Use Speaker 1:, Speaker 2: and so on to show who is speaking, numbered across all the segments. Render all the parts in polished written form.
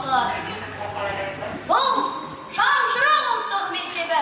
Speaker 1: басталады. Бұл Шамшырақ ұлттық мектебі.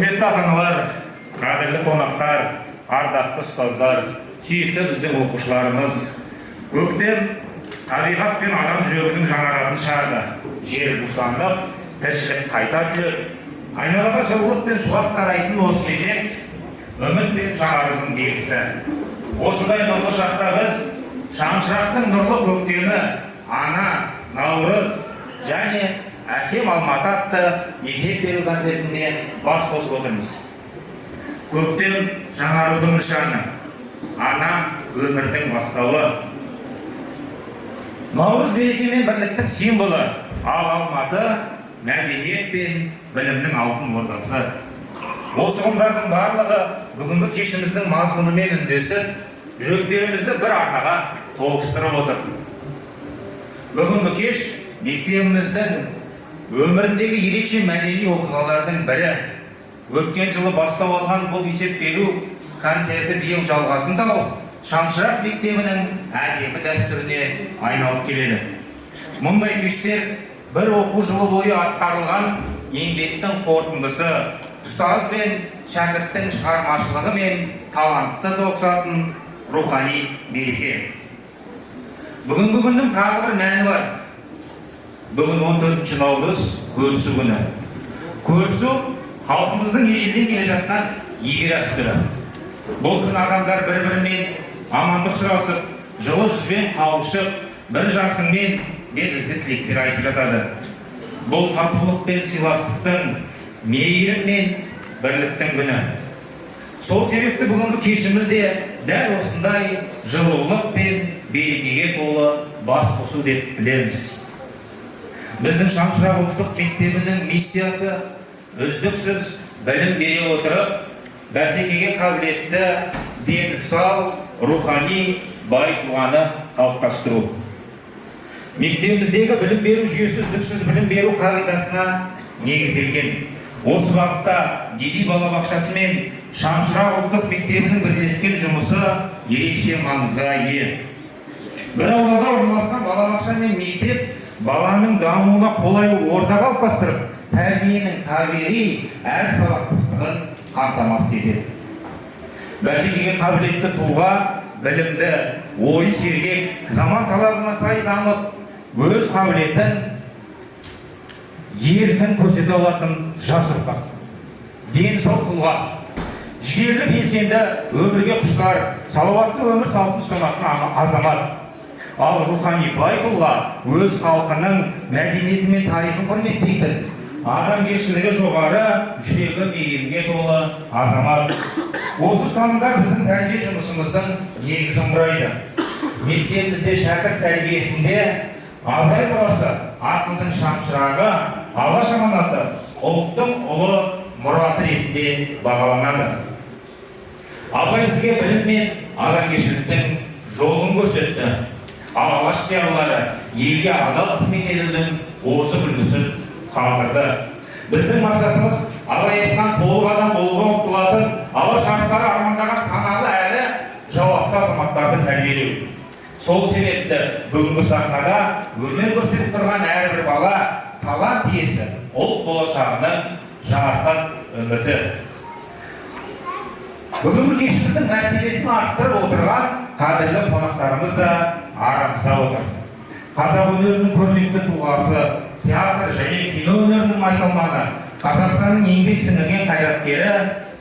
Speaker 2: Құрметті ата-аналар, қадірлі қонақтар, ардақты ұстаздар, сүйікті біздің оқушыларымыз, көктем табиғат пен адам жүрегінің жаңаратын шағы. Жер бусанып, тіршілік қайта түлеп, айналаға жылылық пен шуақ тарайтын осы кезең үміт пен жаңарудың белгісі. Осындай нұрлы шақта біз Шамшырақтың нұрлы көктемі, ана, наурыз және әсем Алматы атты есеп беру концертінде бас қосып отырмыз. Көктем жаңарудың нышаны, ана өмірдің бастауы. Наурыз береке мен бірліктің символы, ал Алматы мәдениет пен білімнің алтын ордасы. Осы ұғымдардың барлығы бүгінгі кешіміздің мазмұнымен үндесіп, жүректерімізді бір арнаға тоғыстырып отыр. Бүгінгі кеш мектебіміздің өміріндегі ерекше мәдени оқиғалардың бірі. Өткен жылы бастау алған бұл есеп беру концерті биыл жалғасын тауып, Шамшырақ мектебінің әдемі дәстүріне айналып келеді. Мұндай кештер бір оқу жылы бойы атқарылған еңбектің қорытындысы, ұстаз бен шәкірттің шығармашылығы мен талантты тоғысатын рухани мереке. Бүгінгі күннің тағы бір мәні бар. Бүгін 14 наурыз көрісу күні. Көрісу халқымыздың ежелден келе жатқан игі дәстүрі. Бұл күн адамдар бір-бірімен амандық сұрасып, жылы жүзбен қауышып, бір жасыңмен деп ізгі тілектер айтып жатады. Бұл татулық пен сыйластықтың, мейірім мен бірліктің күні. Сол себепті бүгінгі кешімізде дәл осындай жылулық пен берекеге толы бас қосу деп білеміз. Біздің Шамшырақ ұлттық мектебінің миссиясы үздіксіз білім бере отырып, бәсекеге қабілетті, дені сау, рухани бай тұлғаны қалыптастыру. Мектебіміздегі білім беру жүйесі үздіксіз білім беру қағидасына негізделген. Осы бағытта Диди балабақшасы мен Шамшырақ ұлттық мектебінің бірлескен жұмысы ерекше маңызға ие. Бір аулада орналасқан балабақша мен мектеп баланың дамуына қолайлы орта қалыптастырып, тәрбиенің табиғи әр сабақтастығын қамтамасыз етеді. Бәсекеге қабілетті тұлға, білімді, ойы сергек, заман талабына сай дамып, өз қабілетін еркін көрсете алатын жас ұрпақ. Дені сау тұлға, жігерлі белсенді, өмірге құштар, салауатты өмір салтын ұстанатын азамат. Ал рухани бай тұлға өз халқының мәдениеті мен тарихын құрметтейтін, адамгершілігі жоғары, жүрегі мейірімге толы азамат. Осы ұстанымдар біздің тәрбие жұмысымыздың негізін құрайды. Мектебімізде шәкірт тәрбиесінде абай мұрасы, ақылдың шамшырағы, алаш аманаты ұлттың ұлы мұраты ретінде бағаланады. Абай бізге білім мен адамгершіліктің жолын көрсетті. Ал алаш зиялылары елге адал қызмет етудің озық үлгісін қалдырды. Біздің мақсатымыз абай айтқан толық адам болуға ұмтылатын, алаш жастары армандаған саналы әрі жауапты азаматтарды тәрбиелеу. Сол себепті бүгінгі сахнада өнер көрсетіп тұрған әрбір бала талант иесі, ұлт болашағының жарқын үміті. Бүгінгі кешіміздің мәртебесін арттырып отырған қадірлі қонақтарымыз да арамызда отыр. Қазақ өнерінің көрнекті тұлғасы, театр және кино өнерінің майталманы, Қазақстанның еңбек сіңірген қайраткері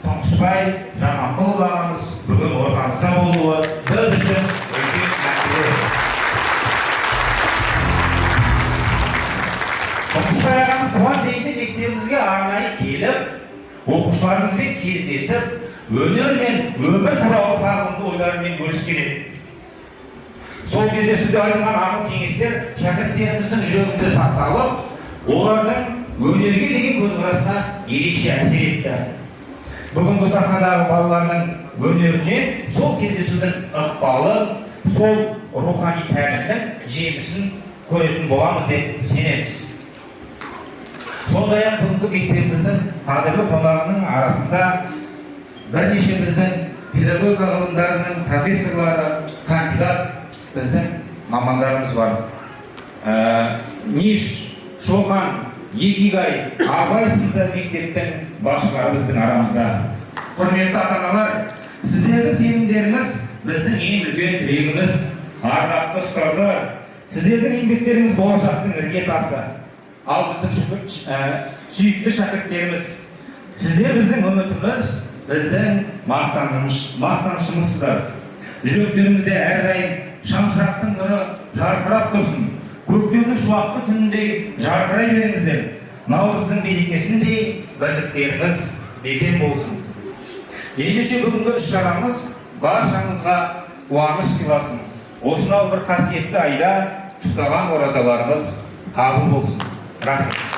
Speaker 2: Тұңғышбай Жаманқұлов ағамыз бүгін ортамызда болуы біз үшін үлкен мәртебе. Тұңғышбай ағамыз бұған дейін мектебімізге арнайы келіп, оқушыларымызбен кездесіп, өнер мен өмір туралы тағылымды ойларымен бөліскен еді. Сол кезде сізде айтылған ақыл кеңестер шәкірттеріміздің жүрегінде сақталып, олардың өнерге деген көзқарасына ерекше әсер етті. Бүгінгі сахнадағы балалардың өнеріне сол кездесудің ықпалы, сол рухани тәлімнің жемісін көретін боламыз деп сенеміз. Сондай-ақ бүгінгі мектебіміздің қадірлі қонағының арасында бірнеше біздің педагогика ғылымдарының профессорлары, кандидат біздің мамандарымыз бар. Ниш, Шоқан, Екигай, Абай сынды мектептің басшылары біздің арамызда. Құрметті ата-аналар, сіздердің сенімдеріңіз біздің ең үлкен тірегіміз. Ардақты ұстаздар, сіздердің еңбектеріңіз болашақтың іргетасы. Ал біздің сүйікті шәкірттеріміз, сіздер біздің үмітіміз, біздің мақтанышымызсыздар. Жүректеріңізде әрдайым шамшырақтың нұры жарқырап тұрсын. Көктемнің шуақты күніндей жарқырай беріңіздер. Наурыздың берекесіндей бірліктеріңіз бекем болсын. Ендеше бүгінгі іс-шарамыз баршаңызға қуаныш сыйласын. Осынау бір қасиетті айда ұстаған оразаларыңыз қабыл болсын. Рахмет.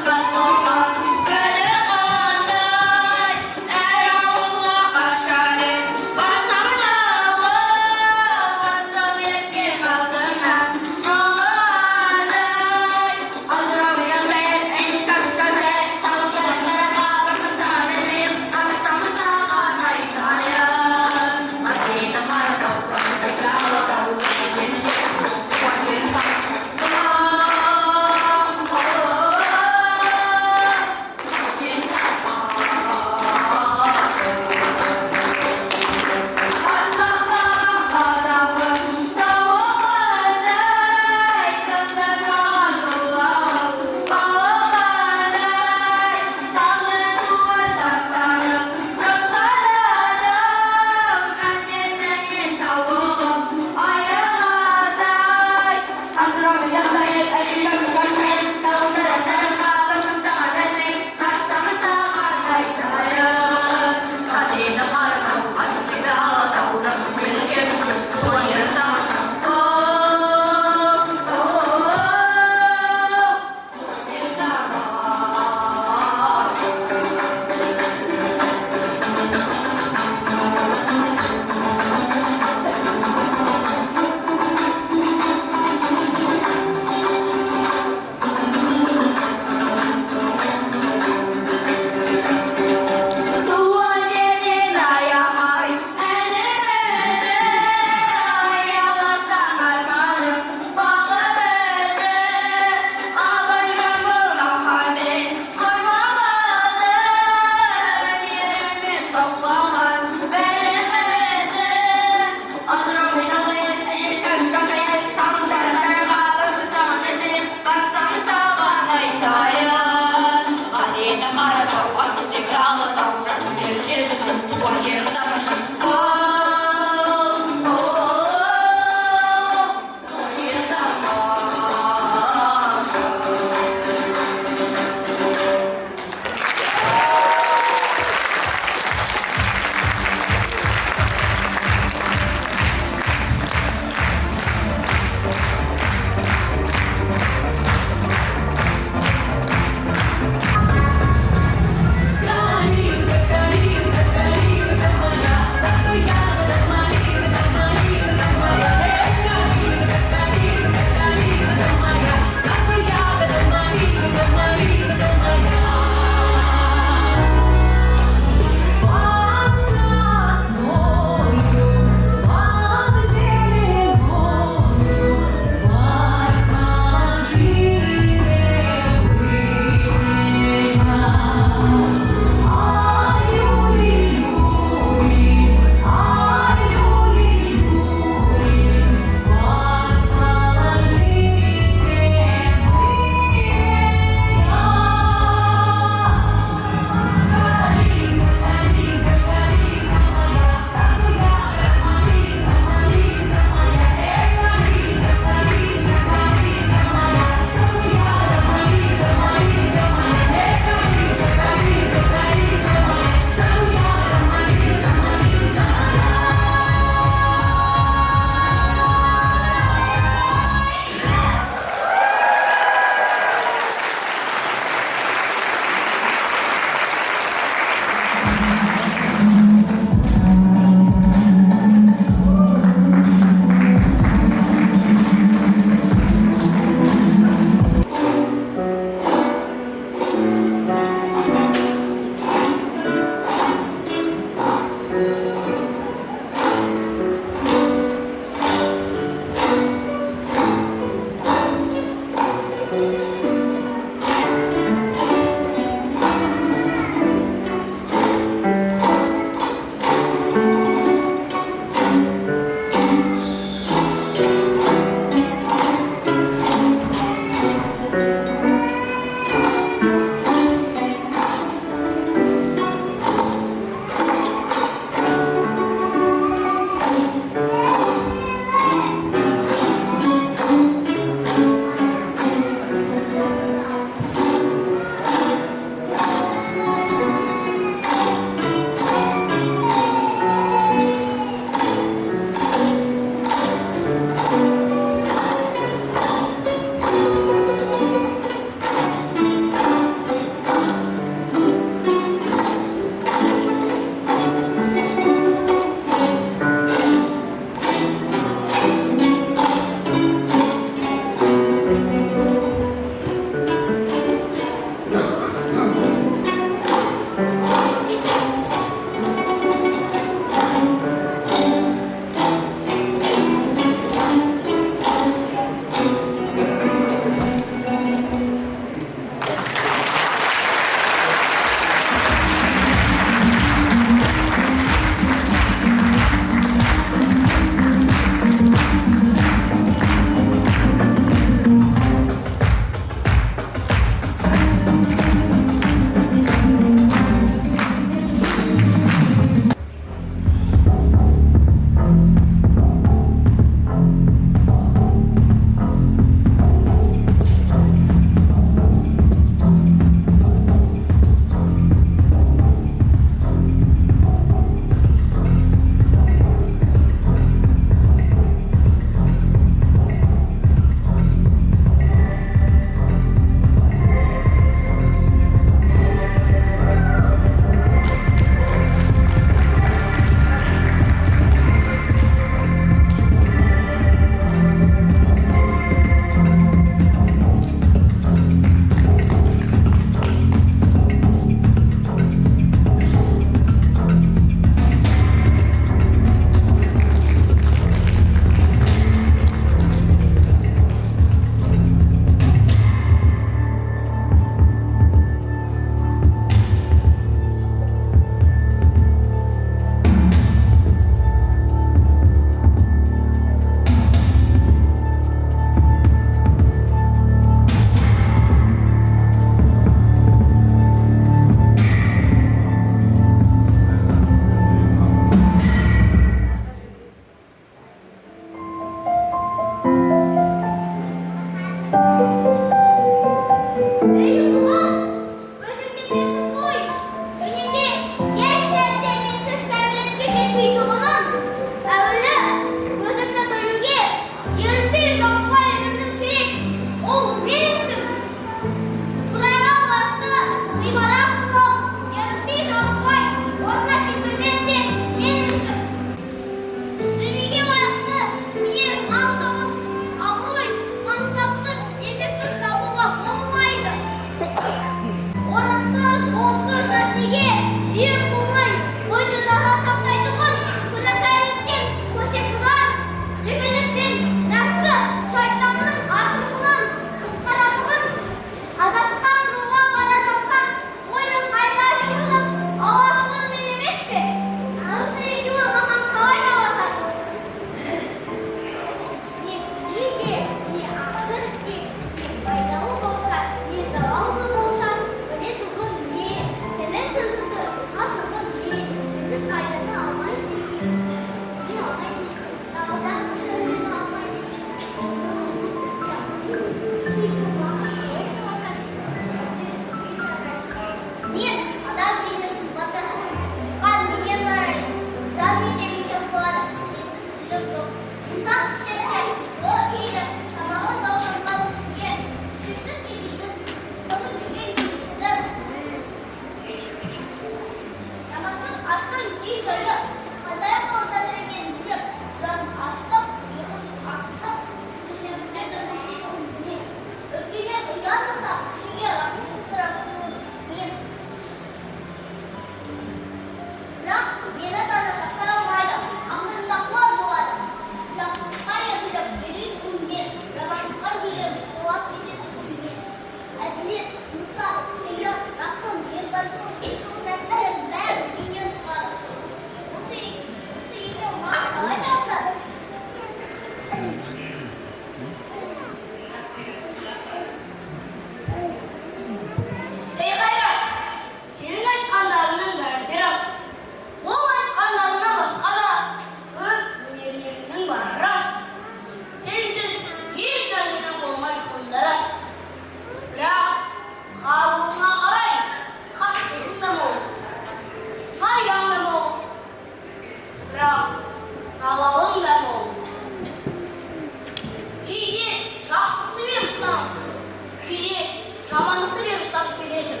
Speaker 1: келесің.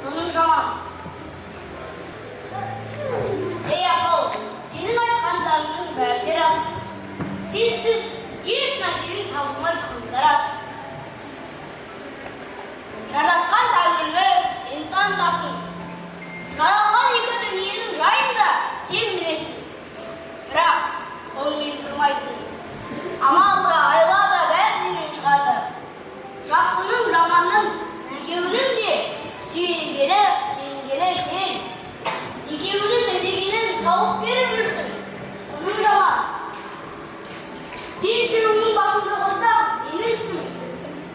Speaker 1: Соның жаман. Ей ақыл, сенің айтқандарыңның бәрі де рас. Сенсіз еш нәрсенің табылмайтыны да рас. Жаратқан тәңіріңді сен танытасың. Жаралған екі дүниенің жайын да сен білесің. Бірақ сонымен тұрмайсың. Амалда, айлада бәрінен шығады. Жақсының, жаманның екеуінің де сүйенгені сен. Екеуінің іздегенін тауып беріп жүрсің. Соның жаман. Сен үшеуінің басында қоста меніңсің.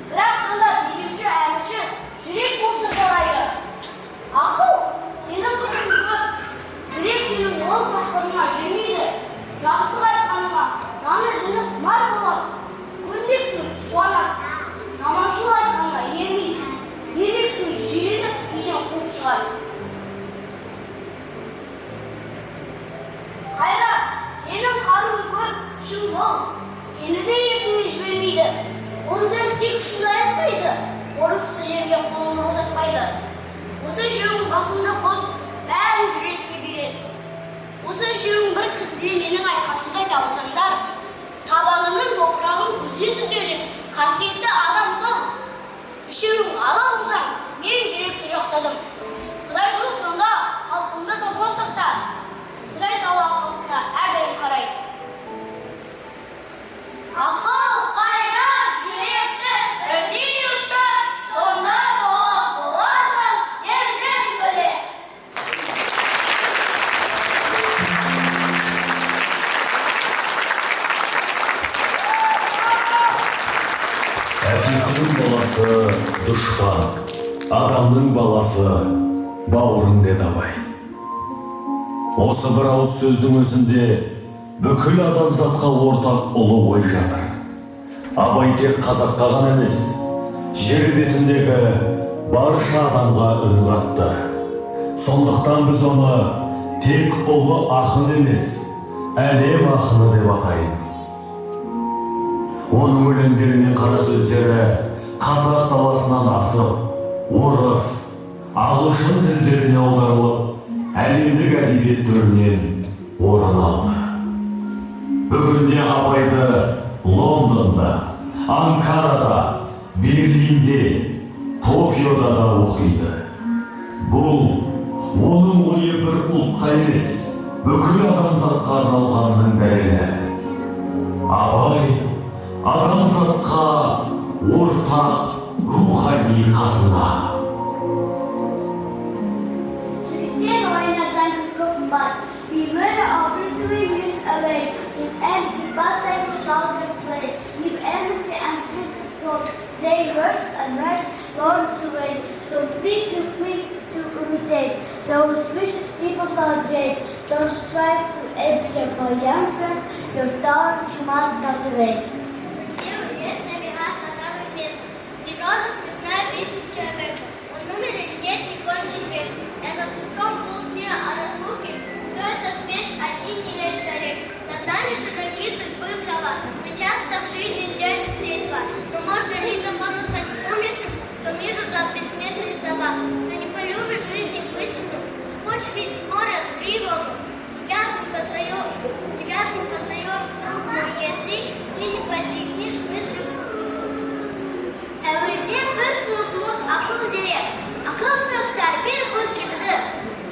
Speaker 1: Бірақ сонда билеуші, әмірші жүрек болса жарайды. Ақыл сенің қырың көп. Жүрек сенің ол қырыңа жүрмейді. Жақсылық айтқаныма жаны діні құмар болады. Көнбектің қуанады. Жаманшылық айтқанға ермейді. Ермектің жүйрегі үйден қуып шығады. Қайрат, сенің қарың көп, күшің мол. Сені де еркіңе жібермейді. Орында іске күшіңді аятпайды. Орынсыз жерге қолыңды босатпайды. Осы үшеуің басыңды қос, бәрін жүрекке береді. Осы үшеуің бір кісіде менің айтқанымды айта алсаңдар, табанының топырағын көзге сүртеді. Қасиетті адам сол. Үшеуің ала болсаң, мен жүректі жоқтадым. Құдайшылық сонда қалпыңды тазалау сақта. Құдай тағала қалпына әрдайым қарайды. Ақыл, қайрат, жүректі бірдей ұста, сонда боласың елдің бөле.
Speaker 3: Әкесінің баласы дұшпан, адамның баласы бауырың деді абай. Осы бір ауыз сөздің өзінде бүкіл адамзатқа ортақ ұлы ой жатыр. Абай тек қазаққа ғана емес, жер бетіндегі барша адамға үн қатты. Сондықтан біз оны тек ұлы ақын емес, әлем ақыны деп атаймыз. Оның өлеңдері мен қара сөздері қазақ даласынан асып, орыс, ағылшын тілдеріне аударылып, әлемдік әдебиет төрінен орын алды. Бүгінде Абайды Лондонда, Анкарада, Берлинде, Токиода да оқиды. Бұл оның ойы бір ұлтқа емес, бүкіл адамзатқа арналғанның дәлелі. Абай адамзатқа ортақ рухани қазына.
Speaker 4: Жігіттер ойнасаң көп бар, беймірі образуы use away, in empty pastimes louder play, leave empty and future soul, they rush and rush, burns away, don't be too quick to imitate, those vicious people celebrate, don't strive to absorb my young friend, your talents you must cultivate.
Speaker 5: Природа смешная песня человека. Он умер и нет, не кончит век. Это сучом ползне, а разлуки все это смерть, один не весь старик. Над нами широки судьбы права. Мы часто в жизни держим едва. Но можно ли закону стать умершим, то миру да бессмертные слова. Но не полюбишь жизни высоту, хочешь видеть море с бривом. Себя ты познаешь друг мой, если ты не подвигнешь мыслью. Әуелде бір суық мұз ақыл дерек, ақыл сұрықтар бір бұз кебіді,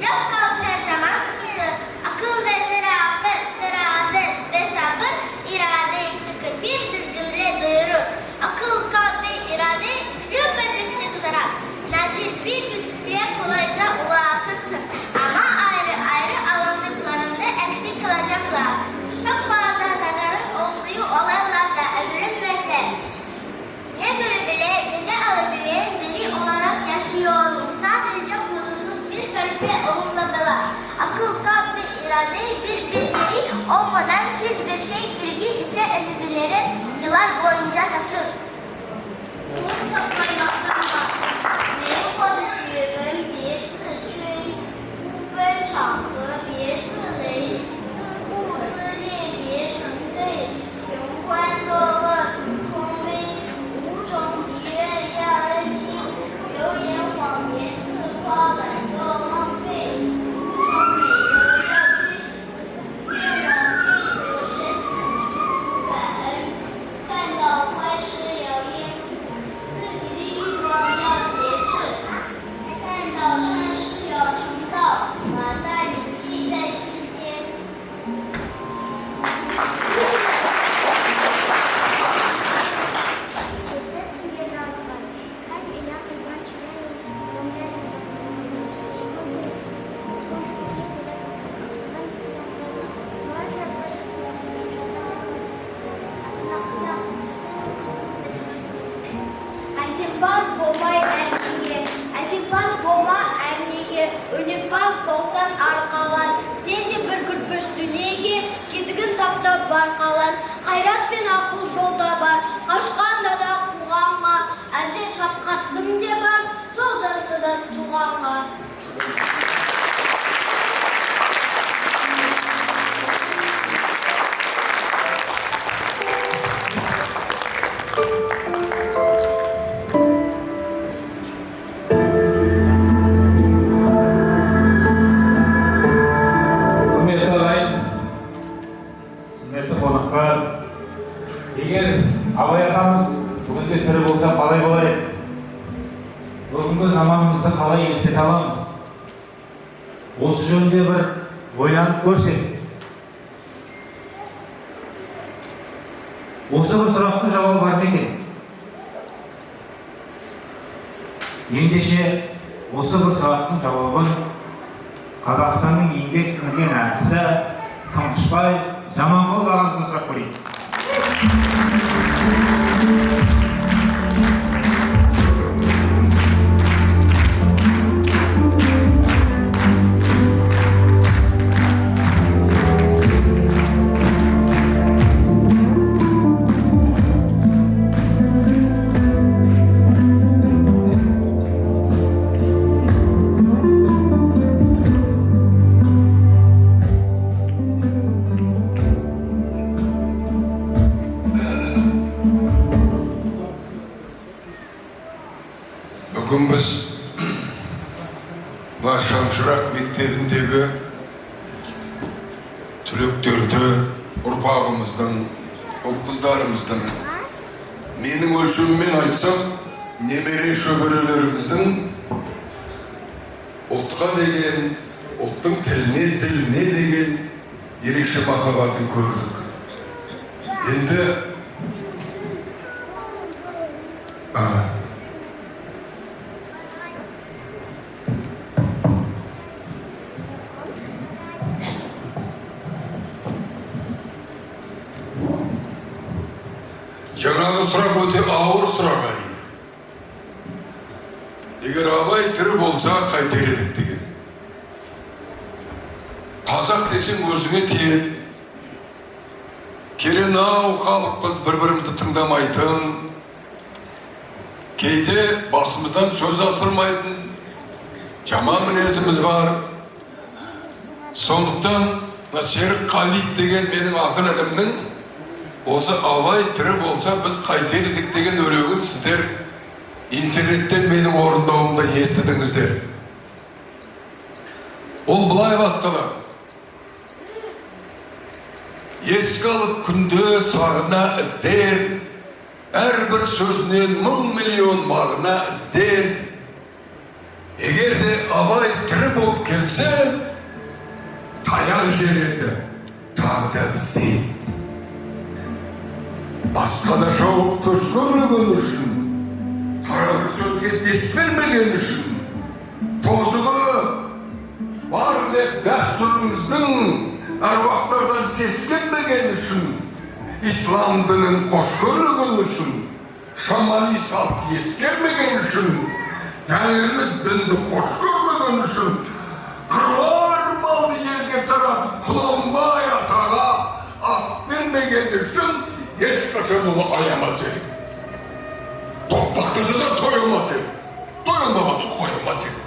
Speaker 5: жап қалып әр заман қысықты, ақыл да зірапы, зіразы, бесапы, ираде сықы бір дізгінле дойыру, ақыл қалпы ираде үшлі бәдіріксе тұтара, нәзір бір бүтінле қолайша ұлашырсың, ama ayrı alındıklarında eksik kalacaklar. Çok fazla zararın olduğu olaylarda övülünmezler. Ne görebilir, ne de alabilir, biri olarak yaşıyorum. Sadece huzursuz bir kalple onunla bela. Akıl, kalp ve irade birbirleri olmadan hiçbir şey bilgi ise ezberleri yıllar boyunca taşır. Burada kaynaklarında ne konuşuyorum bir tüy, bu ve çakı bir tüy, bu tüy bir çöntüy, şunkuan dolu, kongli, 无中敌人，要人情，流言谎言。
Speaker 4: көрмөш дүниеге кетігін таптап бар қалар. Қайрат пен ақыл жолда бар, қашқанда да қуғанға. Әлде шапқат кімде бар, сол жарысыдан туғанға.
Speaker 2: Егер Абай атамыз бүгінде тірі болса қалай болар еді? Бүгінгі заманымызды қалай елестете аламыз? Осы жөнінде бір ойланып көрсек. Осы бір сұрақтың жауабы бар ма екен? Ендеше осы бір сұрақтың жауабын Қазақстанның еңбек сіңірген әртісі Тұңғышбай Жаманқұлов ағамыздан сұрап көрейік.
Speaker 6: Бүгін біз Шамшырақ мектебіндегі түлектерді ұрпағымыздың, ұл-қыздарымыздың, менің өлшемімен айтсақ, немере шөберелеріміздің ұлтқа деген, ұлттың тіліне деген ерекше махаббатын көрдік. Енді жаңағы сұрақ өте ауыр сұрақ әрине. Егер Абай тірі болса қайтер едік деген. Қазақ десең өзіңе тиеді. Керенау халықпыз, бір-бірімді тыңдамайтын, кейде басымыздан сөз асырмайтын жаман мінезіміз бар. Сондықтан Серік Қалид деген менің ақын інімнің осы Абай тірі болса біз қайтер едік деген өлеңін сіздер интернеттен менің орындауымда естідіңіздер. Ол былай басталады. Еске алып күнде сағына іздер, әрбір сөзінен мың-миллион мағына іздер. Егер де Абай тірі болып келсе, таяқ жер еді, тағы да бізден. Басқа да жауап көз көрмеген үшін, қара бір сөзге дес бермеген үшін, тозығы бар деп дәстүріміздің әруақтардан сескенбеген үшін, ислам дінін қош көрмеген үшін, шамани салт ескермеген үшін, дәйірлік дінді қош көрмеген үшін, қыруар малды елге таратып Құнанбай атаға ас бермеген үшін ешқашан оны аямас едік. Тоқпақтаса да тойылмас едік. Тойылмамасы қойылмас едік.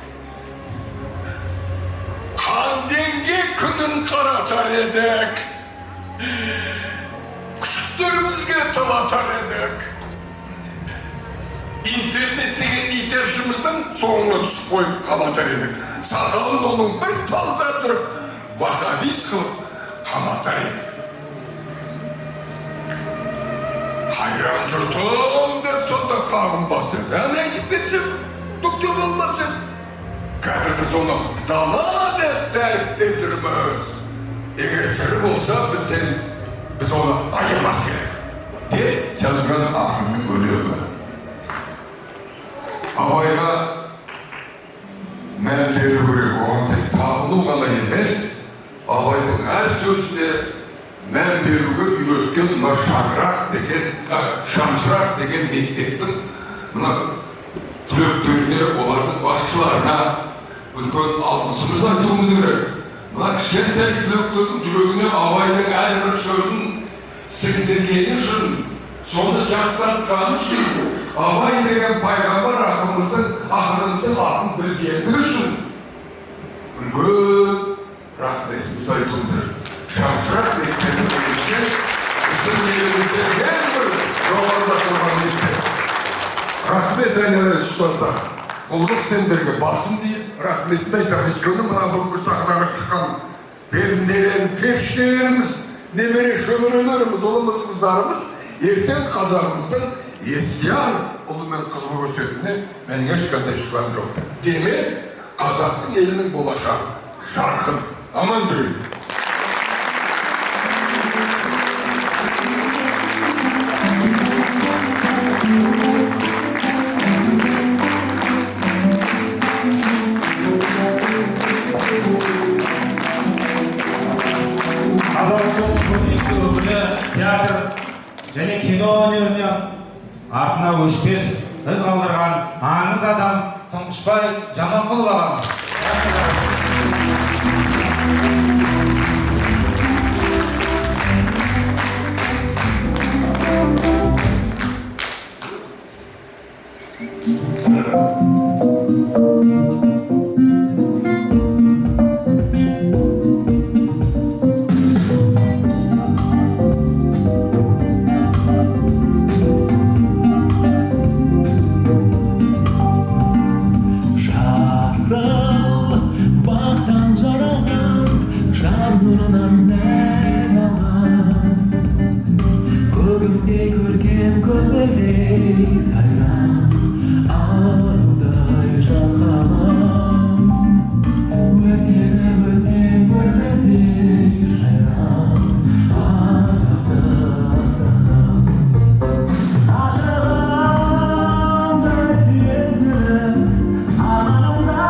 Speaker 6: Қанденге күнін қаратар едік. Күшіктерімізге талатар едік. Интернет деген итершіміздің соңына түсіп қойып қалатар едік. Сақалын оның бір талда тұрып, вахабист қылып қаматар едік. Қайран жұртым деп сонда қағынбас еді. Әне айтып кетсем, түкте болмас еді. Қазір біз оны дала деп дәріптеп жүрміз. Егер тірі болса біз оны аямас едік деп жазған ақынның өлеңі. Абайға мән беру керек, оған тек табыну ғана емес, Абайдың әр сөзіне мән беруге үйреткен Шамшырақ деген мектептің түлектеріне, олардың басшыларына үлкен алғысымызды айтуымыз керек. Mına kişentek türlüklüğün жүрегіне абайдың әрбір сөзін сіңдіргені үшін, соны жаттатқаны үшін, абай деген пайғамбар ақынымыздың атын білгендігі үшін үлкен рахметімізді айтыңыздар. Шамшырақ мектебі дегенше біздің елімізде ең бір жоғарыда тұрған мектеп. Рахмет айналайын ұстаздар. Құлдық сендерге басым дейіп, рахметімді айтамын. Өйткені мына бүгінгі сахнаға шыққан періштелеріміз, немере шөберелеріміз, ұлымыз, қыздарымыз ертең қазағымыздың естияр ұлы мен қызы болып өсетініне мен ешқандай шүбәм жоқ. Демек, қазақтың елінің болашағы жарқын. Аман жүрейік.
Speaker 2: Қазақ ұлтының көрнекті өкілі театр және кино өнеріне артына өшпес із қалдырған аңыз адам Тұңғышбай Жаманқұлов ағамыз.
Speaker 3: Бақтан жаралған жар нұрынан нәр алған көгімдей көрген көңілдей сайран арудай жазғалам өркені өзен көлдей жайран арақты астанам ашығымдай сүйем сені арманымдай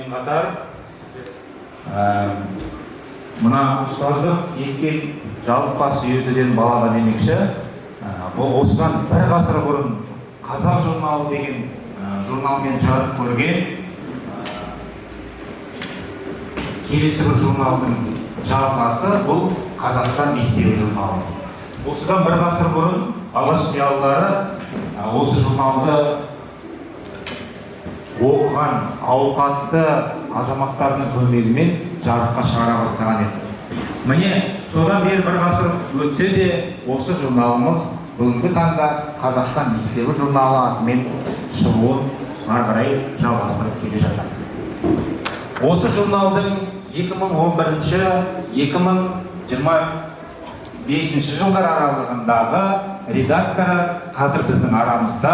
Speaker 2: сонымен қатар мына ұстаздық еткен жалықпас үйретуден балаға демекші, бұл осыдан бір ғасыр бұрын Қазақ журналы деген журналмен жарық көрген келесі бір журналдың жалғасы бұл Қазақстан мектебі журналы. Осыдан бір ғасыр бұрын алаш зиялылары осы журналды оқыған ауқатты азаматтардың көмегімен жарыққа шығара бастаған еді. Міне, содан бері бір ғасыр өтсе де, осы журналымыз бүгінгі таңда Қазақстан мектебі журналы атымен шығуын ары қарай жалғастырып келе жатыр. Осы журналдың 2011-2025 жылдар аралығындағы редакторы қазір біздің арамызда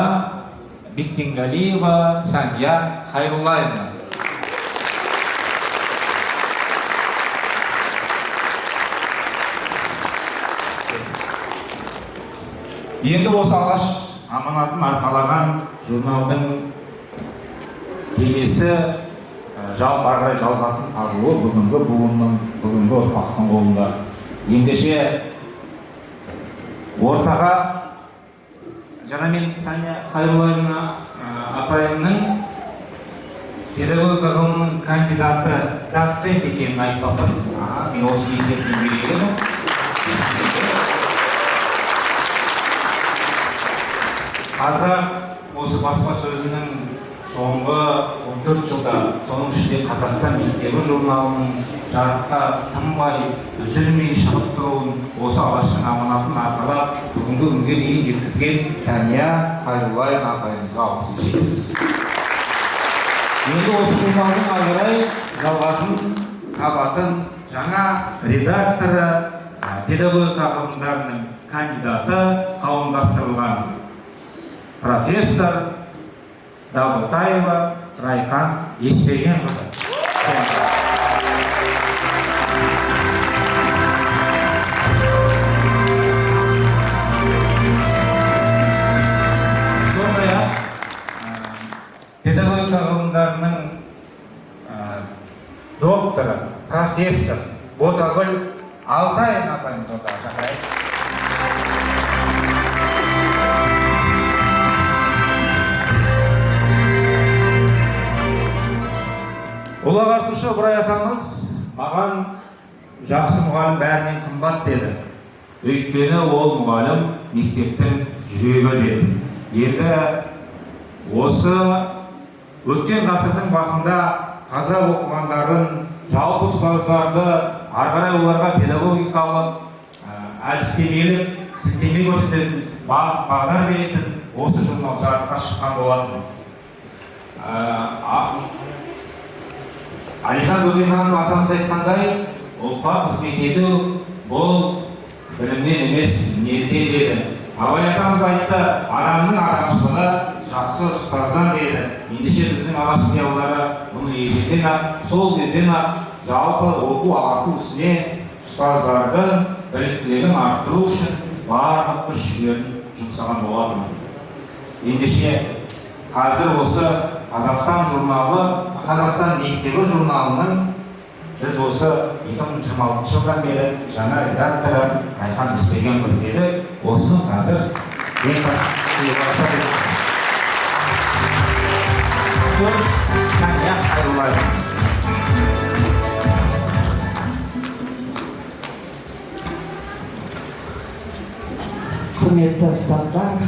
Speaker 2: Бектенгалиева Сания Хайруллаевна. Енді осы алаш аманатын арқалаған журналдың келесі жалпы ары жалғасын табуы бүгінгі буынның, бүгінгі ұрпақтың қолында. Ендеше ортаға жаңа мен Сания Хайруллаевна апайымның педагогика ғылымының кандидаты, доцент екенін айтып отыр. Мен осы ескертуін берейін. Қазір осы баспасөзінің соңғы 14 жылда, соның ішінде Қазақстан мектебі журналының жарыққа тынбай, үзілмей шығып тұруын, осы алаштың аманатын арқалап, бүгінгі күнге дейін жеткізген Сания Хайруллаевна апайымызға алғысым шексіз. Енді осы журналдың ары қарай жалғасын табатын жаңа редакторы, педагогика ғылымдарының кандидаты, қауымдастырылған профессор Дабылтаева Райхан Еспергенқызы. Сондай-ақ педагогика ғылымдарының докторы, профессор Ботагүл Алтайевна апайымыз ортаға шақырайық. Ұлы ағартушы Ыбырай атамыз маған жақсы мұғалім бәрінен қымбат деді. Өйткені ол мұғалім мектептің жүрегі деді. Енді осы өткен ғасырдың басында таза оқығандарын, жалпы ұстаздарды, ары қарай оларға педагогикалық әдістемелік сілтеме көрсететін, бағдар беретін осы журнал жарыққа шыққан болатын. Алихан Бөкейханов атамыз айтқандай, ұлтқа қызмет ету бұл білімнен емес, мінезден деді. Абай атамыз айтты, адамның адамшылығы жақсы ұстаздан деді. Ендеше біздің алаш зиялылары бұны ежелден-ақ, сол кезден-ақ жалпы оқу ағарту ісіне ұстаздардың біліктілігін арттыру үшін барлық күш-жігерін жұмсаған болатын. Ендеше қазір осы Қазақстан журналы, Қазақстан мектебі журналының біз осы 2026 жылдан бері жаңа редакторы Райхан Еспергенқызы деді. Осының қазір ең басты Сания Хайруллаевна.
Speaker 7: Құрметті ұстаздар,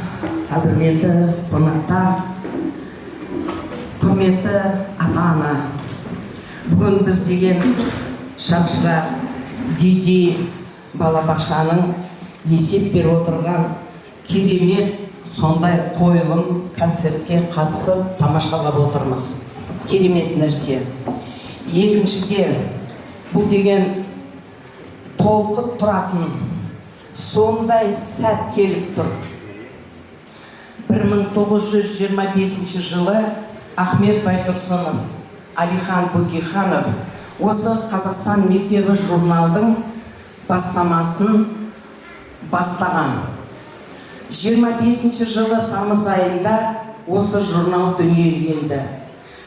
Speaker 7: қадірменді қонақтар, құрметті ата-ана, бүгін біз деген шамшыра Диди балабақшаның есеп беріп отырған керемет сондай қойылым концертке қатысып тамашалап отырмыз. Керемет нәрсе. Екіншіден, бұл деген толқып тұратын сондай сәт келіп тұр. 1925 жылы Ахмет Байтұрсынов, Алихан Бөкейханов осы Қазақстан мектебі журналдың бастамасын бастаған. 25 жылы тамыз айында осы журнал дүниеге келді.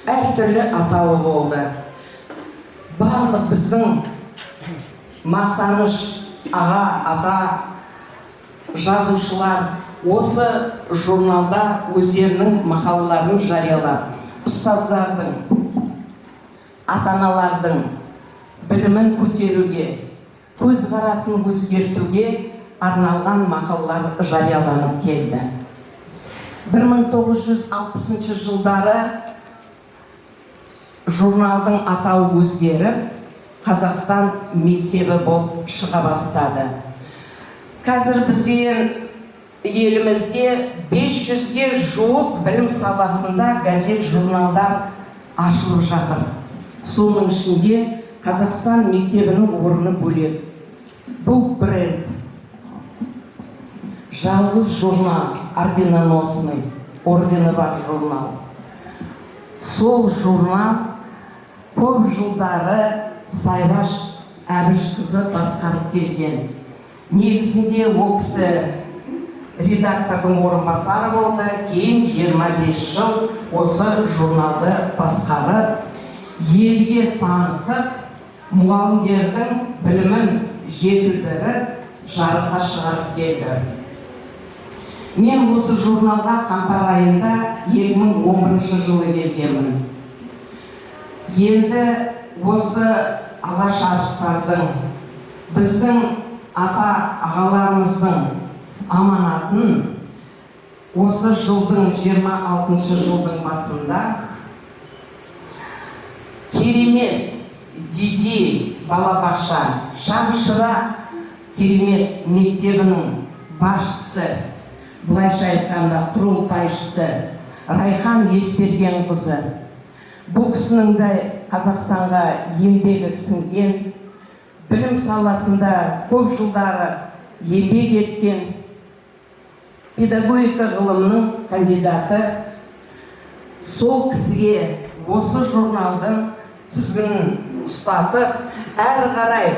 Speaker 7: әртүрлі атауы болды. Барлық біздің мақтаныш аға, ата жазушылар осы журналда өздерінің мақалаларын жариялап, ұстаздардың, ата-аналардың білімін көтеруге, көзқарасын өзгертуге арналған мақалалар жарияланып келді. 1960 жылдары журналдың атауы өзгеріп, Қазақстан мектебі болып шыға бастады. Қазір бізден елімізде 500-ге жуық білім саласында газет, журналдар ашылып жатыр. Соның ішінде Қазақстан мектебінің орны бөлек. Бұл бренд. Жалғыз журнал, орденоносный, ордені бар журнал. Сол журнал көп жылдары Сайраш Әбішқызы басқарып келген. Негізінде ол кісі редактордың орынбасары болды, кейін 25 жыл осы журналды басқарып, елге танытып, мұғалімдердің білімін жетілдіріп, жарыққа шығарып келді. Мен осы журналға қаңтар айында 2011 жылы келгенмін. Енді осы алаш арыстардың, біздің ата-ағаларымыздың аманатын осы жылдың 26 жылдың басында керемет Диди балабақша Шамшыра керемет мектебінің басшысы, бұлайша айтқанда құрылтайшысы Райхан Еспергенқызы, бұл кісінің де Қазақстанға еңбегі сіңген, білім саласында көп жылдары еңбек еткен, педагогика ғылымының кандидаты, сол кісіге осы журналдың тізгінін ұстатып, әрі қарай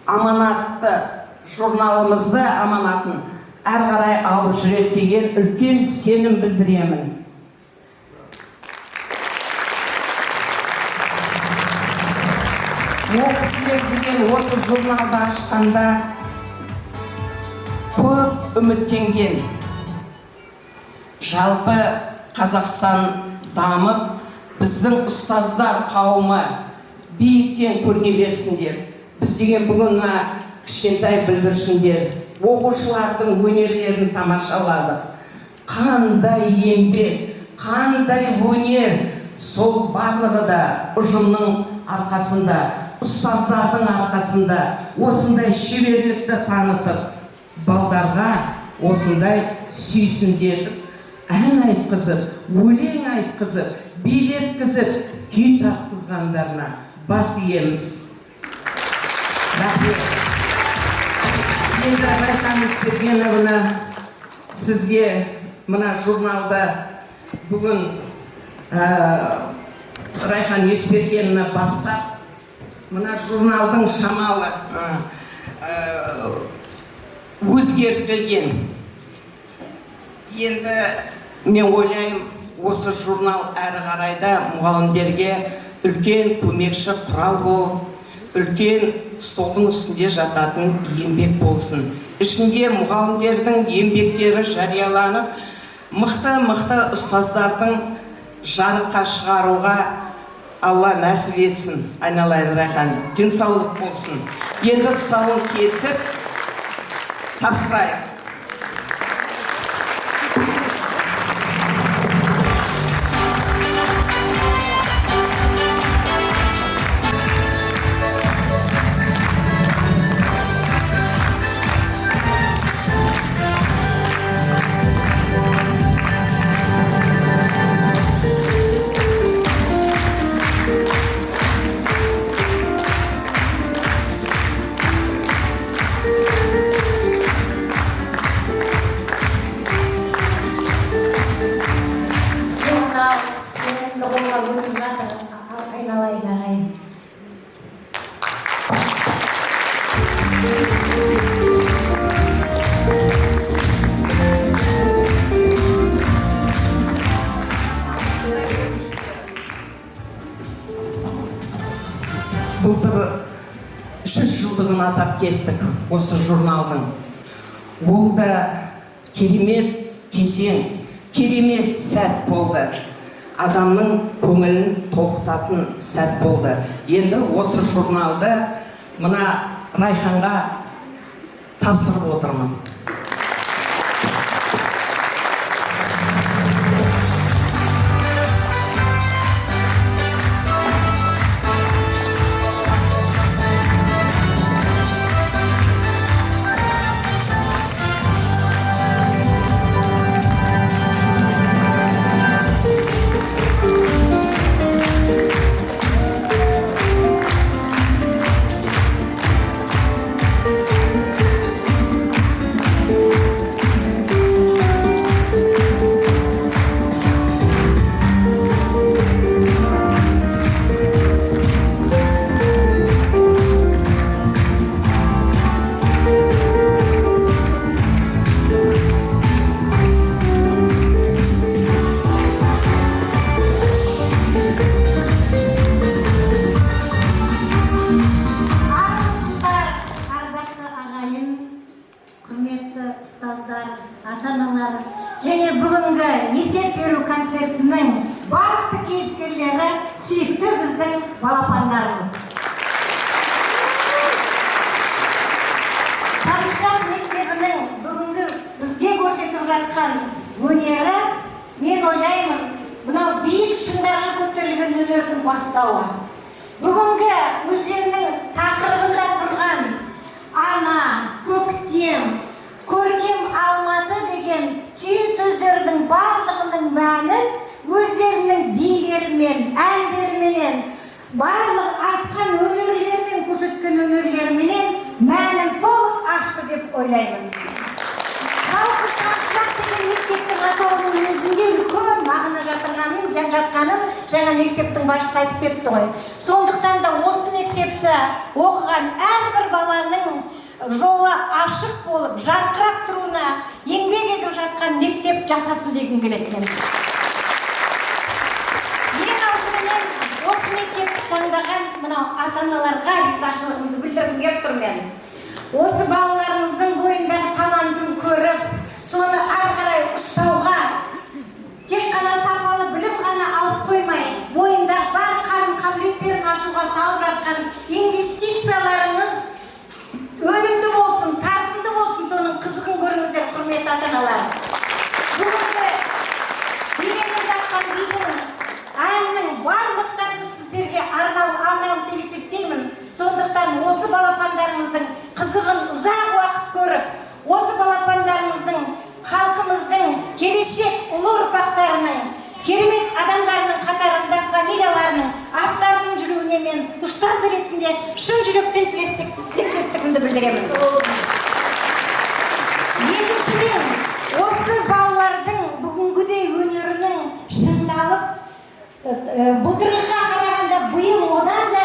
Speaker 7: аманатты журналымызды аманатын әрі қарай алып жүреді деген үлкен сенім білдіремін. Ол кісілер деген осы журналды ашқанда көп үміттенген. Жалпы Қазақстан дамып, біздің ұстаздар қауымы биіктен көріне берсіндер. Біз деген бүгін кішкентай бүлдіршіндер, оқушылардың өнерлерін тамашаладық. Қандай еңбек, қандай өнер, сол барлығы да ұжымның арқасында, ұстаздардың арқасында осындай шеберлікті танытып, балдарға осындай сүйсіндетіп, ән айтқызып, өлең айтқызып, бел еткізіп, күй тартқызғандарына бас иеміз. Рахмет. Енді Райхан Еспергеновна сізге мына журналда бүгін Райхан Еспергеновна бастап, мына журналдың шамалы өзгертілген. Енді мен ойлаймын, осы журнал әрі қарайда мұғалімдерге үлкен көмекші құрал болып, үлкен столдың үстінде жататын еңбек болсын. Ішінде мұғалімдердің еңбектері жарияланып, мықты ұстаздардың жарыққа шығаруға Алла нәсіп етсін. Айналайын Райхан, денсаулық болсын. Енді тұсауын кесіп тапсырайық. 300 жылдығын атап кеттік осы журналдың. Ол да керемет кезең, керемет сәт болды. Адамның көңілін толқытатын сәт болды. Енді осы журналды мына Райханға тапсырып отырмын.
Speaker 8: Және бүгінгі есеп беру концертінің басты кейіпкерлері сүйікті біздің балапандарымыз. Шамшырақ мектебінің бүгінгі бізге көрсетіп жатқан өнері, мен ойлаймын, мынау биік шыңдарға көтерілген өнердің бастауы. Бүгінгі өздерінің тақырыбында тұрған ана, көктем, көркем Алматы деген түйін сөздердің барлығының мәнін өздерінің билерімен, әндеріменен, барлық айтқан өнерлерімен, көрсеткен өнерлеріменен мәнін толық ашты деп ойлаймын. Жалпы Шамшырақ деген мектептің атауының өзінде үлкен мағына жатқанын жаңа мектептің басшысы айтып кетті ғой. Сондықтан да осы мектепті оқыған әрбір баланың жолы ашық болып, жарқырап тұруына еңбек етіп жатқан мектеп жасасын дегім келеді мен. Ең алдыменен осы мектепті таңдаған мынау ата-аналарға ризашылығымды білдіргім келіп тұр мен. Осы балаларымыздың бойындағы талантын көріп, соны ары қарай ұштауға, тек қана сапалы білім ғана алып қоймай, бойындағы бар қарым-қабілеттерін ашуға салып жатқан инвестицияларыңыз өнімді болсын, тартымды болсын, соның қызығын көріңіздер, құрметті ата-аналар. Бүгінгі үйреніп жатқан бидің әннің барлықтарды сіздерге арналды деп есептеймін. Сондықтан осы балапандарыңыздың қызығын ұзақ уақыт көріп, осы балапандарыңыздың, халқымыздың келешек ұлы ұрпақтарының, керемет адамдарының қатарында фамилияларының аттарының жүруіне мен ұстаз ретінде шын жүректен тілектестігімді білдіремін. Екіншіден, осы балалардың бүгінгідей өнерінің шыңдалып, былтырғыға қарағанда биыл одан да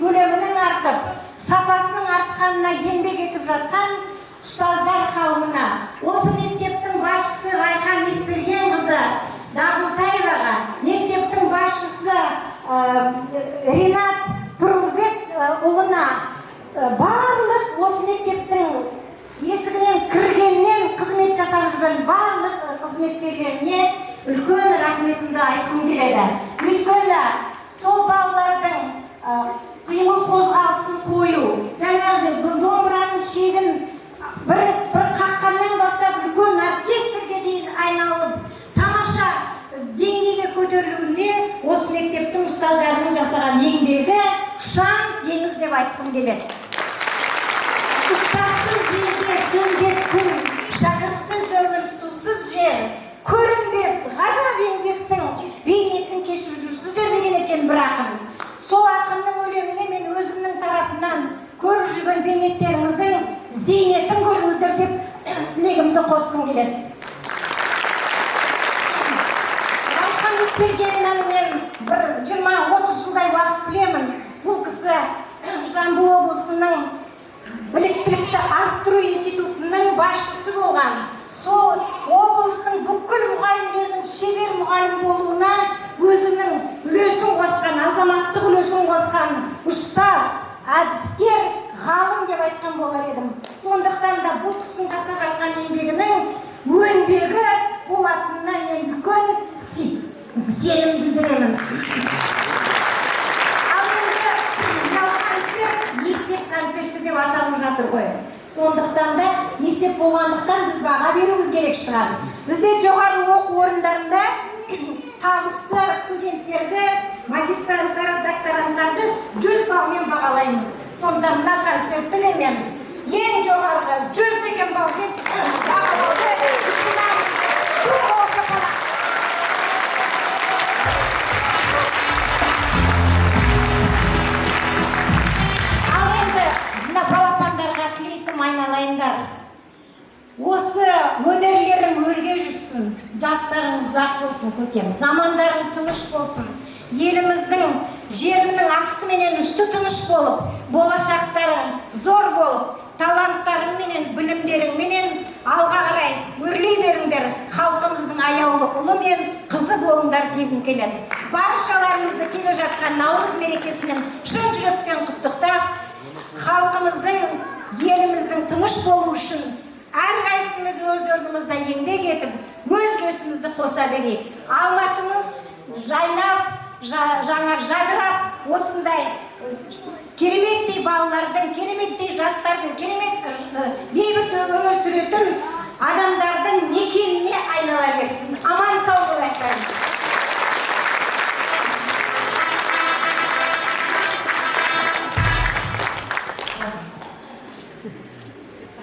Speaker 8: көлемінің артып, сапасының артқанына еңбек етіп жатқан ұстаздар қауымына, осы мектептің басшысы Райхан Еспергенқызы Дабылтаеваға, мектептің басшысы Ринат Тұрлыбек ұлына, барлық осы мектептің есігінен кіргеннен қызмет жасап жүрген барлық қызметкерлеріне үлкен рахметімді айтқым келеді. Өйткені сол балалардың қимыл қозғалысын қою, жаңағы домбыраның шегін бір қаққаннан бастап үлкен оркестрге дейін айналып, тамаша деңгейге көтерілуіне осы мектептің ұстаздарының жасаған еңбегі ұшан теңіз деп айтқым келеді. Ұстазсыз жерге сөнбек күн, шәкіртсіз өмір сусыз жер, көрінбес ғажап еңбектің бейнетін кешіп жүрсіздер деген екен бір ақын. Сол ақынның өлеңіне мен өзімнің тарапынан көріп жүрген бейнеттеріңіздің зейнетін көріңіздер деп тілегімді қосқым келеді. Райхан Еспергеннің мен бір 20-30 жылдай уақыт білемін. Бұл кісі Жамбыл облысының біліктілікті арттыру институтының басшысы болған. Сол облыстың бүкіл мұғалімдердің шебер мұғалім болуына өзінің үлесін қосқан, азаматтық үлесін қосқан ұстаз, әдіскер, болар едім. Сондықтан да бұл кісінің жасап жатқан еңбегінің өнбегі болатынына мен үлкен сенім білдіремін. Ал енді мынау концерт есеп концерті деп аталып жатыр ғой. Сондықтан да есеп болғандықтан біз баға беруіміз керек шығар. Бізде жоғары оқу орындарында табысты студенттерді, магистранттарды, докторанттарды 100 балмен бағалаймыз. Сонда мына концертті де мен ең жоғарғы 100 деген балмен бағалауды ұсынамын. Ал енді мына балапандарға тілейтім айналайындар. Осы өнерлерің өрге жүрсін, жастарың ұзақ болсын көкем, замандарың тыныш болсын, еліміздің жерінің асты менен үсті тыныш болып, болашақтарың зор болып, таланттарың менен, білімдерің менен алға қарай өрлей беріңдер, халқымыздың аяулы ұлы мен қызы болыңдар дегім келеді. Баршаларыңызды келе жатқан Наурыз мерекесімен шын жүректен құттықтап, халқымыздың, еліміздің тыныш болуы үшін әрқайсымыз өз орнымызда еңбек етіп, өз үлесімізді қоса берейік. Алматымыз жайнап, жаңа жадырап, осындай кереметтей балалардың, кереметтей жастардың, керемет бейбіт өмір сүретін адамдардың мекеніне айнала берсін. Аман сау болайықтарымыз.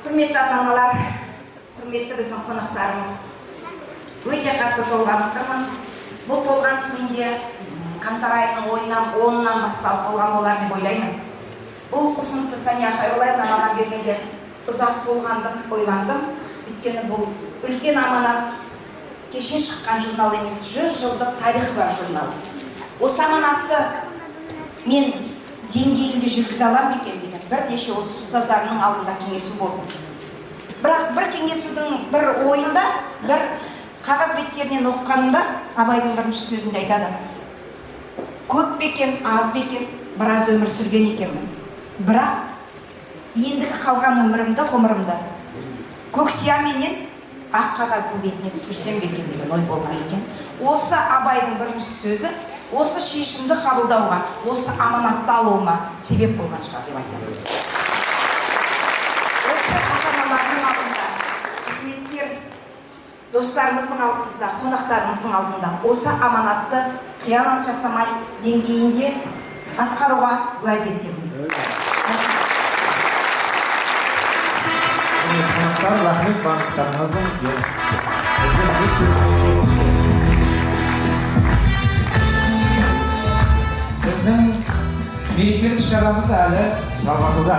Speaker 8: Құрметті ата-аналар, құрметті біздің қонақтарымыз, өте қатты толғанып бұл толғаныс менде қаңтар айының 10-нан басталып болған болар деп ойлаймын. Бұл ұсынысты Сания Хайроллаевна маған бергенде ұзақ толғандым, ойландым. Өйткені бұл үлкен аманат, кеше шыққан журнал емес, 100 жылдық тарихы бар журнал. Осы аманатты мен деңгейінде жүргізе аламын екен деген бірнеше осы ұстаздарының алдында кеңесу болды. Бірақ бір кеңесудің бір ойында, бір қағаз беттерінен оқығанымда Абайдың бірінші сөзінде айтады: көп бекен, аз бекен, біраз өмір сүрген екенмін. Бірақ ендігі қалған ғұмырымды көксия менен ақ қағаздың бетіне түсірсем бекен деген ой болған екен. Осы Абайдың бірінші сөзі осы шешімді қабылдауға, осы аманатты алуыма себеп болған шығар деп айтамын. Осы ата-аналардың алдында, қызметкер достарымыздың алдымызда, қонақтарымыздың алдында осы аманатты қиянат жасамай деңгейінде атқаруға уәде етемін.
Speaker 9: Рахмет барлықтарыңыздың біздің мерекелік шарамыз әлі жалғасуда.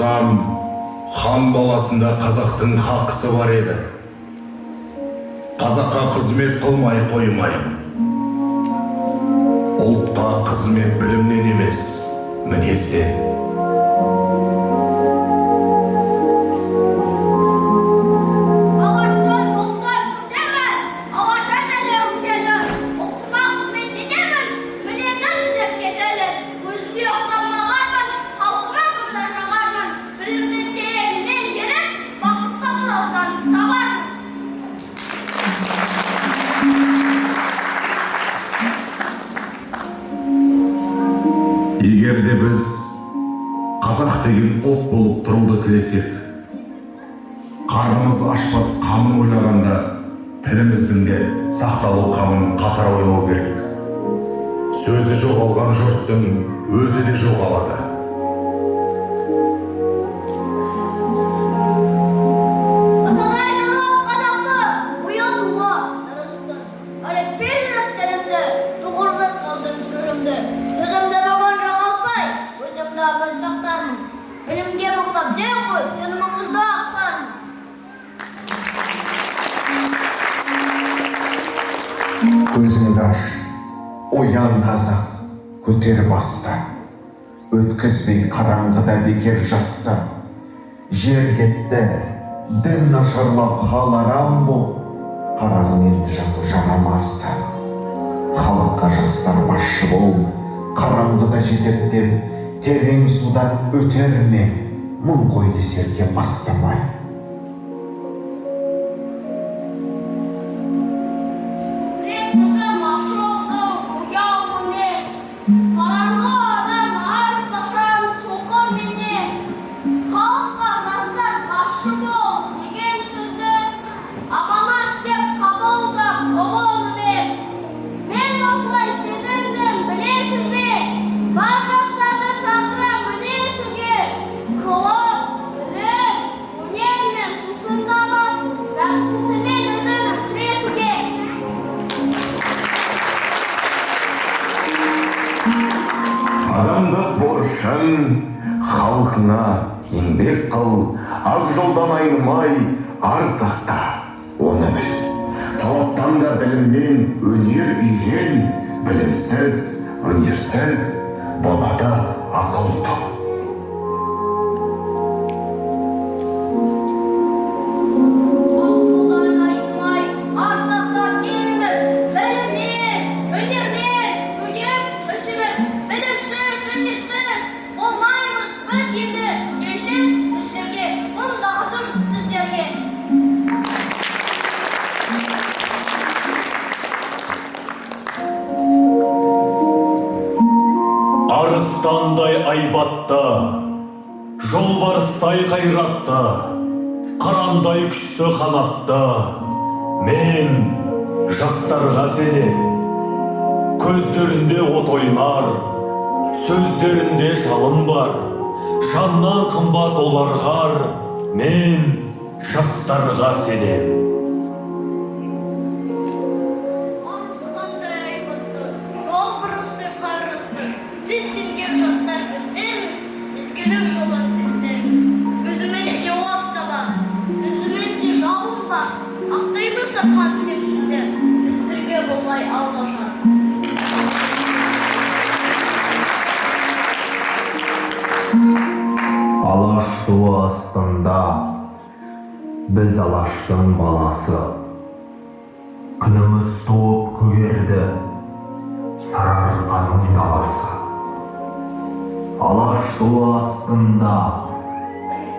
Speaker 6: болсам, хан баласында қазақтың хақысы бар еді. Қазаққа қызмет қылмай қоймаймын. Ұлтқа қызмет білімнен емес, мінезден. Егер де біз қазақ деген ұлт болып тұруды тілесек, қарнымыз ашпас қамын ойлағанда, тіліміздің де сақталу қамын қатар ойлау керек. Сөзі жоғалған жұрттың өзі де жоғалады.
Speaker 5: Білімге мұқтап ден қойып, сеніміңізді ақтарым.
Speaker 10: Көзіңді аш, оян қазақ, көтер басты. Өткізбей қараңғыда бекер жасты. Жер кетті, дін нашарлап хал арам бол. Қарағым енді жату жарамасты. Халыққа жастар басшы бол, қараңғыда жетектеп, терең судан өтер ме, мұң қойды серке бастамай.
Speaker 6: Адамдық борышын халқына еңбек қыл, ақ жолдан айнымай арзақта оны біл. Талаптан да біліммен өнер үйрен, білімсіз, өнерсіз болады ақыл тап.
Speaker 3: Арыстандай айбатты, жолбарыстай қайратты, қырандай күшті қанатты. Мен жастарға сенем, көздерінде от ойнар, сөздерінде жалын бар, жаннан қымбат оларға. Мен жастарға сенем.
Speaker 11: Алаш туы астында біз алаштың баласы. Күніміз туып көгерді сарыарқаның даласы. Алаш туы астында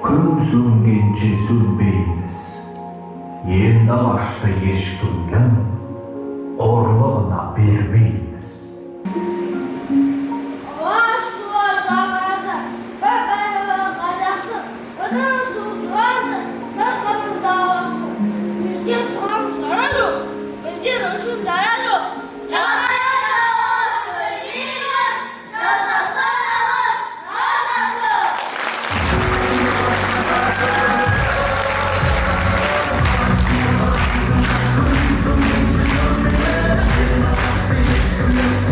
Speaker 11: күн сөнгенше сөнбейміз. Енді алашты ешкімнің қорлығына бермейміз.
Speaker 5: Thank you.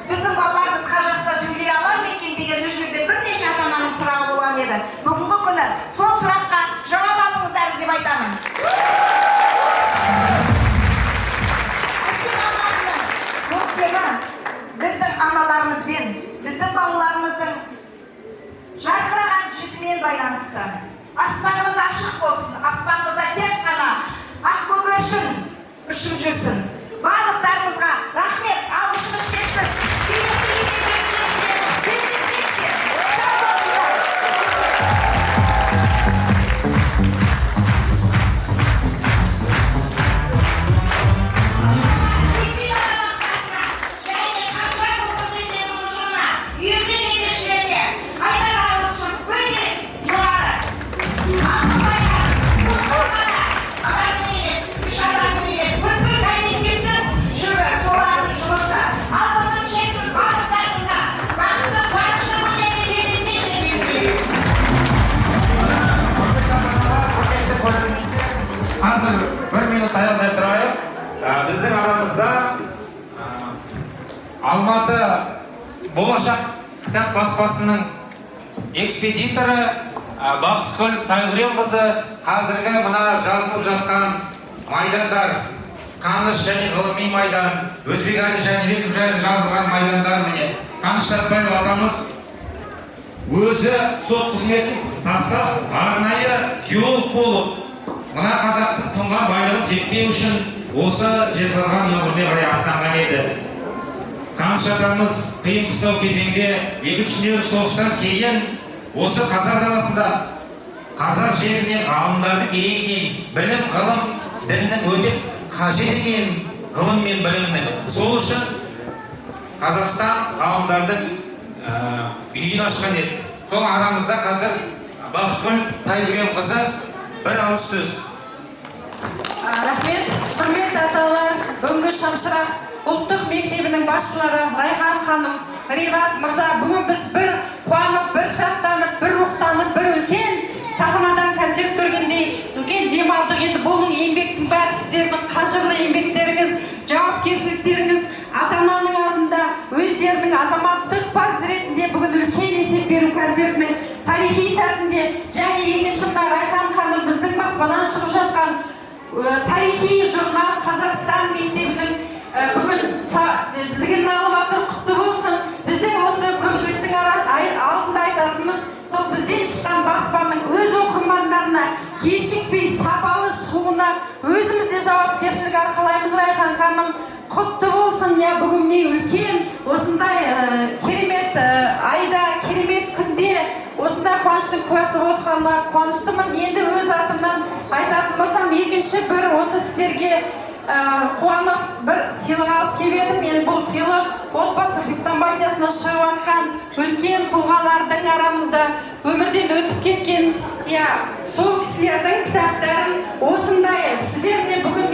Speaker 8: біздің балаларымыз қазақша сөйлей алар ма екен деген бұл жерде бірнеше ата-ананың сұрағы болған еді. Бүгінгі күні сол сұраққа жауап алыңыздар деп айтамын. Астана-Алматының көктемі біздің аналарымызбен, біздің балаларымыздың жарқыраған жүзімен байланысты. Аспанымыз ашық болсын, аспанымызда тек қана ақ көгершін ұшып жүрсін. Барлықтарыңызға рахмет, алғысымыз шексіз. Келесі кездескенше сау болыңыздар.
Speaker 2: Қазір 1 минут аялдай тұрайық. Біздің арамызда Алматы болашақ кітап баспасының экспедиторы Бақытгүл Тайғыренқызы қазіргі мына жазылып жатқан майдандар, Қаныш және ғылыми майдан, Өзбекәлі Жәнібеков жайлы жазылған майдандар міне. Қаныш Сәтбаев атамыз өзі сот қызметін тастап, арнайы геолог болып, мына қазақтың тұнған байлығын зерттеу үшін осы жезқазған өңіріне қарай аттанған еді. Қаныш атамыз қиын қыстау кезеңде Екінші дүниежүзілік соғыстан кейін осы қазақ даласында қазақ жеріне ғалымдарды керек екен, білім, ғылым, діннің өте қажет екен, ғылым мен білімнің. Сол үшін Қазақстан ғалымдардың үйін ашқан еді. Сол арамызда қазір Бақытгүл Тайғыренқызы бір ауыз сөз.
Speaker 7: Рахмет, құрметті аталар, бүгінгі Шамшырақ ұлттық мектебінің басшылары Райхан ханым, Ринат мырза, бүгін біз бір қуанып, бір шаттанып, бір рухтанып, бір үлкен сахнадан концерт көргендей үлкен демалдық. Енді бұның еңбектің бәрі сіздердің қажырлы еңбектеріңіз, жауапкершіліктеріңіз, ата-ананың алдында өздерінің азаматтық парыз ретінде бүгін үлкен есеп беру концертінің тарихи сәтінде және екінші мына Райхан ханым біздің баспадан шығып жатқан тарихи журнал Қазақстан мектебінің бүгін тізгінін алып жатыр, құтты болсын. Біздер осы көпшіліктің алдында айтатынымыз сол бізден шыққан баспаның өз оқырмандарына кешікпей сапалы шығуына өзіміз де жауапкершілік арқалаймыз. Райхан ханым, құтты болсын. Бүгін не үлкен осындай керемет айда, керемет күнде осындай қуаныштың куәсі болып отырғаныма қуаныштымын. Енді өз атымнан айтатын болсам, екінші бір осы сіздерге қуанып бір сыйлық алып келіп едім. Мен бұл сыйлық отбасы христиан-партиясынан шығып жатқан үлкен тұлғалардың арамызда өмірден өтіп кеткен, сол кісілердің кітаптарын осындай сіздер міне бүгін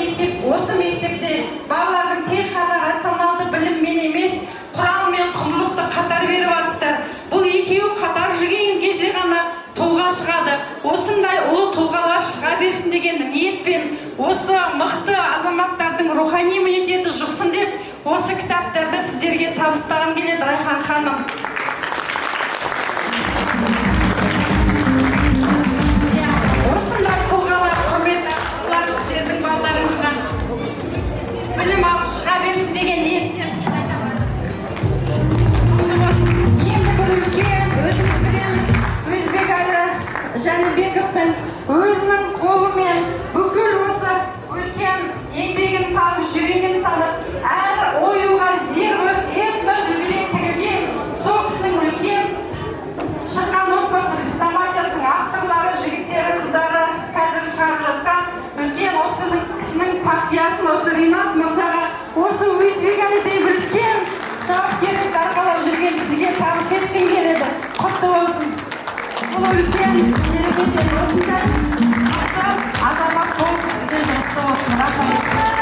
Speaker 7: осы мектепте балалардың тек қана рационалды біліммен емес, құрал мен құндылықты қатар беріп жатсыздар. Бұл екеуі қатар жүрген кезде ғана тұлға шығады. Осындай ұлы тұлғалар шыға берсін деген ниетпен осы мықты азаматтардың рухани иммунитеті жұқсын деп осы кітаптарды сіздерге табыстағым келеді. Райхан ханым, осындай тұлғалар, құрметті сіздердің балаларыңызға білім алып шыға берсін деген ниеттен енді бір үлкен, өзіміз білеміз, Өзбекәлі Жәнібековтың өзінің қолымен бүкіл осы үлкен еңбегін салып, жүрегін салып, әр оюға зер болып, этно-үлгіде тігілген сол кісінің үлкен шыққан отбасы христиан-партиясының авторлары, жігіттері, қыздары қазір шығарып жатқан үлкен осы кісінің тақиясын осы Ринат мырзаға, осы Өзбекәлідей үлкен жауапкершілік арқалап жүрген сізге табыс еткім келеді. Құтты болсын. Бұл үлкен керемет осындай азамат болып сізге жақсы болсын. Рахмет.